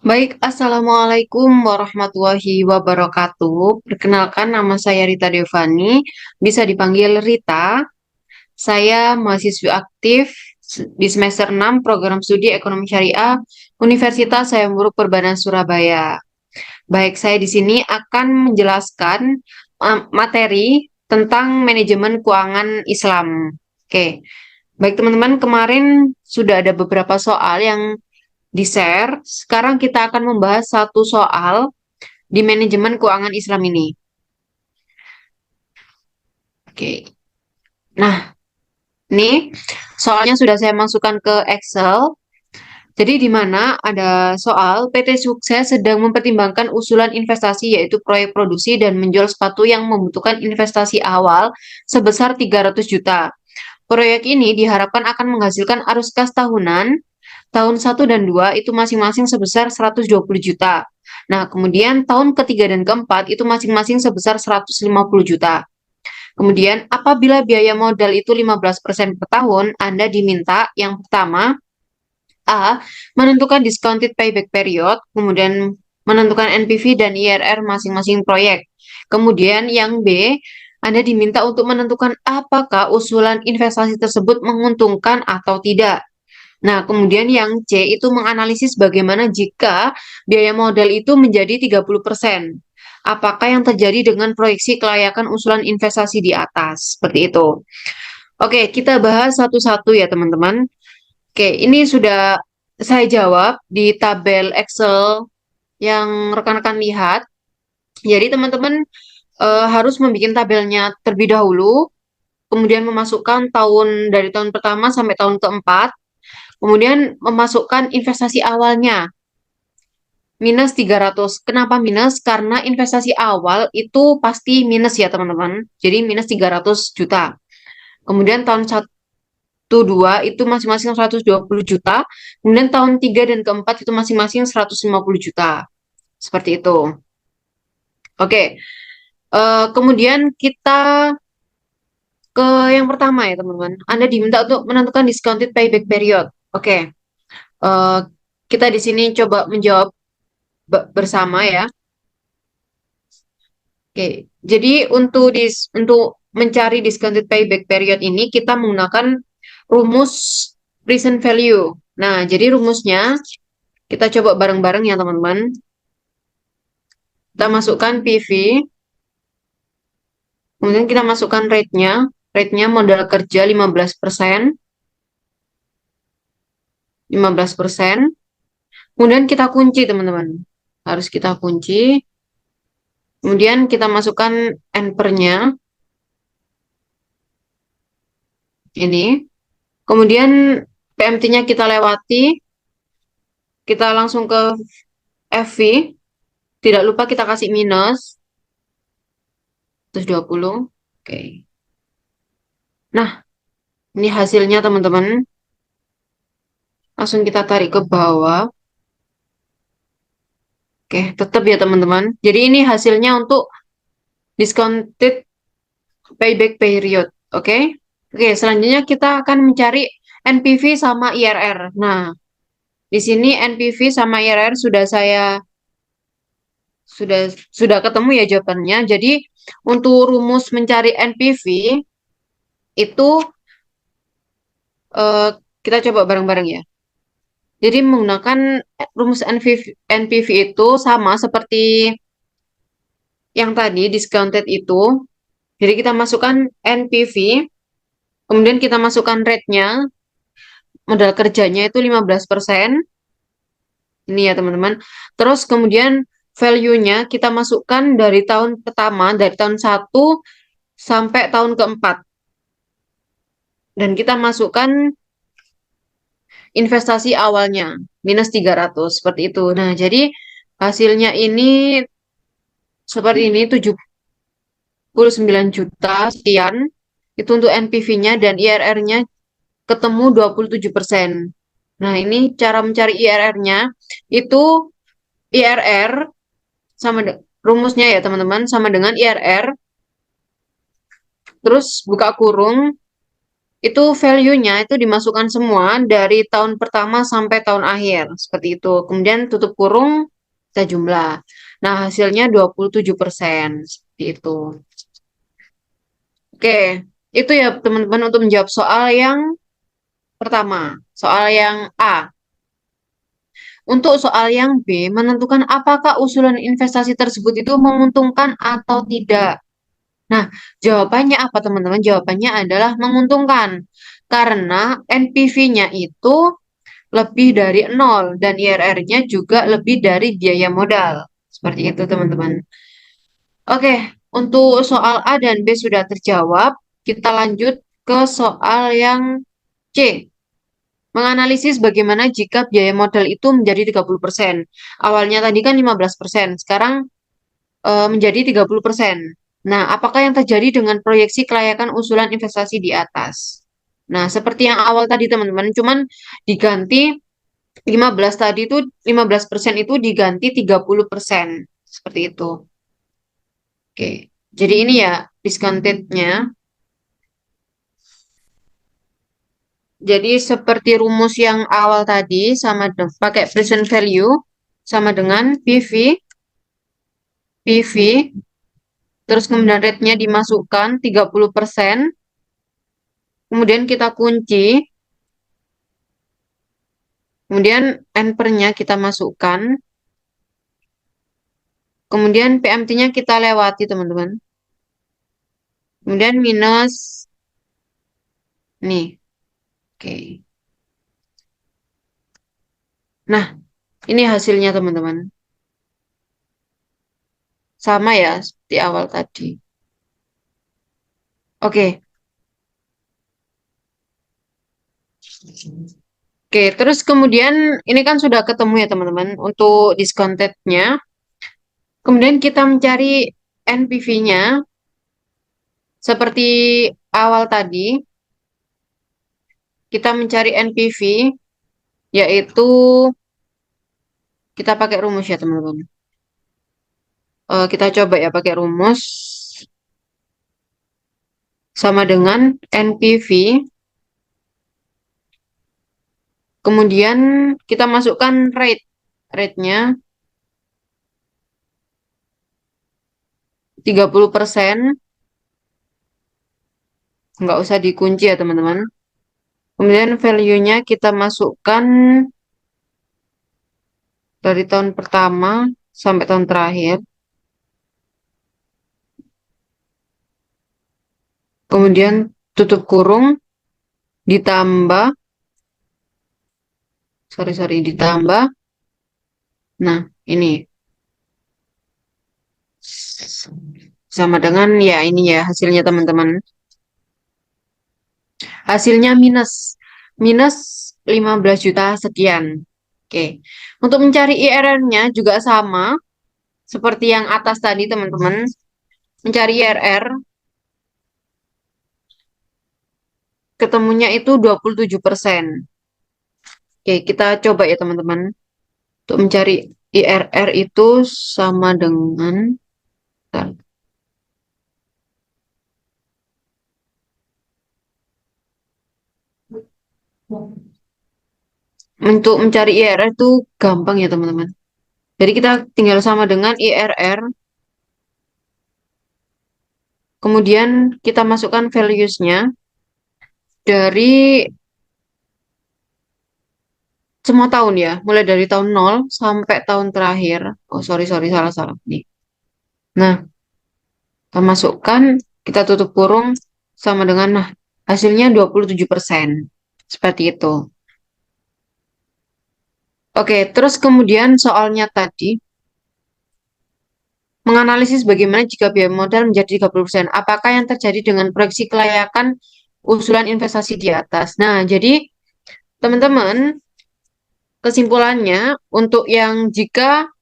Baik, Assalamualaikum warahmatullahi wabarakatuh. Perkenalkan, nama saya Rita Devani, bisa dipanggil Rita. Saya mahasiswi aktif di semester 6 Program Studi Ekonomi Syariah Universitas Hayam Wuruk Perbanan Surabaya. Baik, saya di sini akan menjelaskan materi tentang manajemen keuangan Islam. Oke, baik teman-teman, kemarin sudah ada beberapa soal yang di-share. Sekarang kita akan membahas satu soal di manajemen keuangan Islam ini. Oke. Nah, ini soalnya sudah saya masukkan ke Excel. Jadi di mana ada soal PT Sukses sedang mempertimbangkan usulan investasi yaitu proyek produksi dan menjual sepatu yang membutuhkan investasi awal sebesar 300 juta. Proyek ini diharapkan akan menghasilkan arus kas tahunan tahun satu dan 2 itu masing-masing sebesar 120 juta. Nah, kemudian tahun ketiga dan keempat itu masing-masing sebesar 150 juta. Kemudian, apabila biaya modal itu 15% per tahun, Anda diminta yang pertama, A, menentukan discounted payback period, kemudian menentukan NPV dan IRR masing-masing proyek. Kemudian yang B, Anda diminta untuk menentukan apakah usulan investasi tersebut menguntungkan atau tidak. Nah, kemudian yang C itu menganalisis bagaimana jika biaya modal itu menjadi 30%. Apakah yang terjadi dengan proyeksi kelayakan usulan investasi di atas? Seperti itu. Oke, kita bahas satu-satu ya, teman-teman. Oke, ini sudah saya jawab di tabel Excel yang rekan-rekan lihat. Jadi, teman-teman harus membuat tabelnya terlebih dahulu, kemudian memasukkan dari tahun pertama sampai tahun keempat. Kemudian memasukkan investasi awalnya minus 300. Kenapa minus? Karena investasi awal itu pasti minus ya teman-teman. Jadi minus 300 juta. Kemudian tahun satu 2 itu masing-masing 120 juta. Kemudian tahun 3 dan keempat itu masing-masing 150 juta. Seperti itu. Oke. Kemudian kita ke yang pertama ya teman-teman. Anda diminta untuk menentukan discounted payback period. Oke. Eh, kita di sini coba menjawab bersama ya. Oke, jadi untuk mencari discounted payback period ini kita menggunakan rumus present value. Nah, jadi rumusnya kita coba bareng-bareng ya teman-teman. Kita masukkan PV, kemudian kita masukkan rate-nya. Rate-nya modal kerja 15%, 15%. Kemudian kita kunci teman-teman. Harus kita kunci. Kemudian kita masukkan N-nya ini. Kemudian PMT-nya kita lewati. Kita langsung ke FV. Tidak lupa kita kasih minus 120. Oke. Nah, ini hasilnya teman-teman. Langsung kita tarik ke bawah. Oke, tetap ya teman-teman. Jadi ini hasilnya untuk discounted payback period. Oke. Oke, selanjutnya kita akan mencari NPV sama IRR. Nah, di sini NPV sama IRR sudah ketemu ya jawabannya. Jadi untuk rumus mencari NPV itu eh, kita coba bareng-bareng ya. Jadi menggunakan rumus NPV itu sama seperti yang tadi discounted itu. Jadi kita masukkan NPV, kemudian kita masukkan rate-nya, modal kerjanya itu 15%. Ini ya teman-teman. Terus kemudian value-nya kita masukkan dari tahun pertama, dari tahun satu sampai tahun keempat. Dan kita masukkan investasi awalnya, minus 300, seperti itu. Nah, jadi hasilnya ini seperti ini, 79 juta sekian. Itu untuk NPV-nya dan IRR-nya ketemu 27%. Nah, ini cara mencari IRR-nya. Itu IRR rumusnya ya teman-teman sama dengan IRR terus buka kurung itu value-nya itu dimasukkan semua dari tahun pertama sampai tahun akhir. Seperti itu. Kemudian tutup kurung, kita jumlah. Nah, hasilnya 27%. Seperti itu. Oke, itu ya teman-teman untuk menjawab soal yang pertama. Soal yang A. Untuk soal yang B, menentukan apakah usulan investasi tersebut itu menguntungkan atau tidak. Nah, jawabannya apa teman-teman? Jawabannya adalah menguntungkan. Karena NPV-nya itu lebih dari nol dan IRR-nya juga lebih dari biaya modal. Seperti itu teman-teman. Oke, untuk soal A dan B sudah terjawab. Kita lanjut ke soal yang C. Menganalisis bagaimana jika biaya modal itu menjadi 30%. Awalnya tadi kan 15%, sekarang menjadi 30%. Nah, apakah yang terjadi dengan proyeksi kelayakan usulan investasi di atas? Nah, seperti yang awal tadi teman-teman, cuman diganti 15 tadi itu 15% itu diganti 30%. Seperti itu. Oke. Jadi ini ya discounted-nya. Jadi seperti rumus yang awal tadi sama pakai present value sama dengan PV, PV, terus kemudian rate-nya dimasukkan 30%, kemudian kita kunci, kemudian N-nya kita masukkan, kemudian PMT-nya kita lewati teman-teman. Kemudian minus, nih, oke. Nah, ini hasilnya teman-teman. Sama ya seperti awal tadi. Oke. Oke, terus kemudian ini kan sudah ketemu ya teman-teman untuk discounted-nya. Kemudian kita mencari NPV-nya seperti awal tadi. Kita mencari NPV yaitu kita pakai rumus ya teman-teman. Kita coba ya pakai rumus sama dengan NPV. Kemudian kita masukkan rate. Rate-nya 30%. Nggak usah dikunci ya teman-teman. Kemudian value-nya kita masukkan dari tahun pertama sampai tahun terakhir. Kemudian tutup kurung, ditambah, ditambah. Nah, ini sama dengan ya ini ya hasilnya teman-teman. Hasilnya minus 15 juta sekian. Oke. Untuk mencari IRR-nya juga sama seperti yang atas tadi teman-teman. Mencari IRR ketemunya itu 27%. Oke, kita coba ya teman-teman. Untuk mencari IRR itu sama dengan bentar. Untuk mencari IRR itu gampang ya teman-teman. Jadi kita tinggal sama dengan IRR. Kemudian kita masukkan values-nya dari semua tahun ya. Mulai dari tahun 0 sampai tahun terakhir. Oh sorry salah-salah. Nih. Nah, kita masukkan, kita tutup kurung sama dengan nah hasilnya 27%. Seperti itu. Oke, terus kemudian soalnya tadi menganalisis bagaimana jika biaya modal menjadi 30%. Apakah yang terjadi dengan proyeksi kelayakan usulan investasi di atas? Nah, jadi teman-teman, kesimpulannya untuk yang jika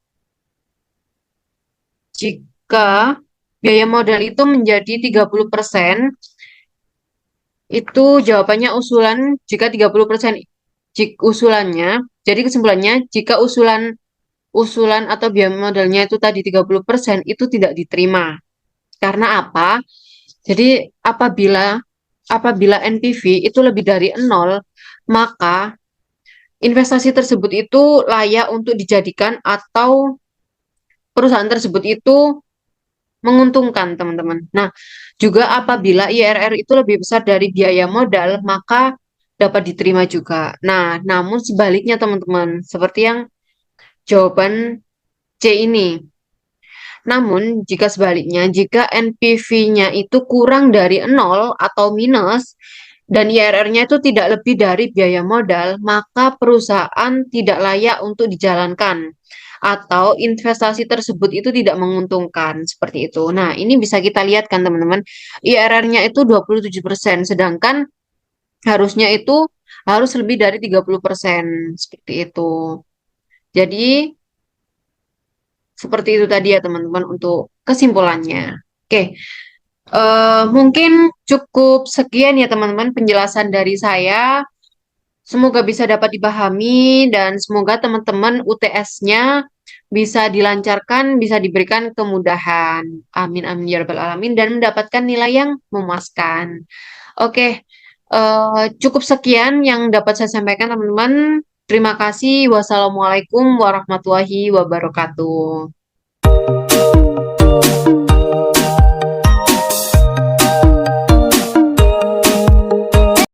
biaya modal itu menjadi 30%, itu jawabannya usulan jika 30% usulannya. Jadi kesimpulannya jika usulan atau biaya modalnya itu tadi 30% itu tidak diterima. Karena apa? Jadi apabila apabila NPV itu lebih dari 0, maka investasi tersebut itu layak untuk dijadikan atau perusahaan tersebut itu menguntungkan, teman-teman. Nah, juga apabila IRR itu lebih besar dari biaya modal, maka dapat diterima juga. Nah, namun sebaliknya, teman-teman, seperti yang jawaban C ini. Namun, jika sebaliknya, jika NPV-nya itu kurang dari 0 atau minus, dan IRR-nya itu tidak lebih dari biaya modal, maka perusahaan tidak layak untuk dijalankan. Atau investasi tersebut itu tidak menguntungkan, seperti itu. Nah, ini bisa kita lihat kan teman-teman, IRR-nya itu 27%, sedangkan harusnya itu harus lebih dari 30%, seperti itu. Jadi, seperti itu tadi ya teman-teman untuk kesimpulannya. Oke, mungkin cukup sekian ya teman-teman penjelasan dari saya. Semoga bisa dapat dipahami dan semoga teman-teman UTS-nya bisa dilancarkan, bisa diberikan kemudahan. Amin amin ya rabbal alamin dan mendapatkan nilai yang memuaskan. Oke, cukup sekian yang dapat saya sampaikan teman-teman. Terima kasih. Wassalamualaikum warahmatullahi wabarakatuh.